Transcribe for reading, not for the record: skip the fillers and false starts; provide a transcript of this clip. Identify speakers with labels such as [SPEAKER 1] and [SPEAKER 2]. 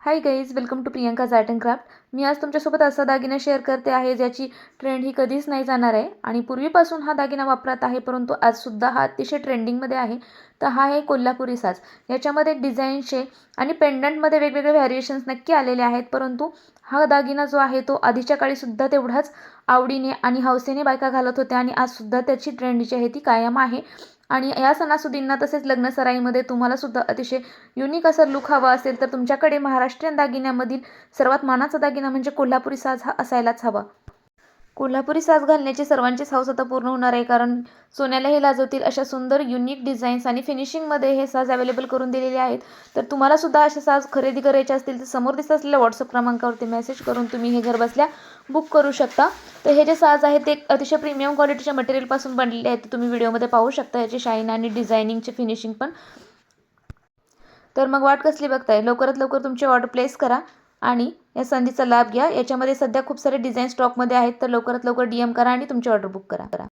[SPEAKER 1] High guys, welcome to Priyanka's art and craft. मी आज तुमच्यासोबत असा दागिना शेअर करते आहे ज्याची ट्रेंड ही कधीच नाही जाणार आहे आणि पूर्वीपासून हा दागिना वापरत आहे, परंतु आजसुद्धा हा अतिशय ट्रेंडिंगमध्ये आहे. तर हा आहे कोल्हापुरी साज. याच्यामध्ये डिझाईनचे आणि पेंडंटमध्ये वेगवेगळे व्हॅरिएशन्स नक्की आलेले आहेत, परंतु हा दागिना जो आहे तो आधीच्या काळीसुद्धा तेवढाच आवडीने आणि हौसेने बायका घालत होत्या आणि आजसुद्धा त्याची ट्रेंड जी आहे ती कायम आहे. आणि या सणासुदींना तसेच लग्नसराईमध्ये तुम्हालासुद्धा अतिशय युनिक असा लुक हवा असेल तर तुमच्याकडे महाराष्ट्रीयन दागिन्यामधील सर्वात मानाचा दागिना म्हणजे कोल्हापुरी साज हा असायलाच हवा. कोल्हापुरी साज घालण्याची सर्वांचीच हौस आता पूर्ण होणार आहे, कारण सोन्यालाही लाजवतील अशा सुंदर युनिक डिझाईन्स आणि फिनिशिंगमध्ये हे साज अवेलेबल करून दिलेले आहेत. तर तुम्हालासुद्धा असे साज खरेदी करायचे असतील तर समोर दिसत असलेल्या व्हॉट्सअप क्रमांकावरती मेसेज करून तुम्ही हे घरबसल्या बुक करू शकता. तर हे जे साज आहे ते अतिशय प्रीमियम क्वालिटीच्या मटेरियलपासून बनलेले आहेत. तुम्ही व्हिडिओमध्ये पाहू शकता याची शाईन आणि डिझायनिंगचे फिनिशिंग पण. तर मग वाट कसली बघताय? लवकरात लवकर तुमची ऑर्डर प्लेस करा आणि या संधीचा लाभ घ्या. याच्यामध्ये सध्या खूप सारे डिझाईन स्टॉकमध्ये आहेत, तर लवकरात लवकर DM करा आणि तुमची ऑर्डर बुक करा.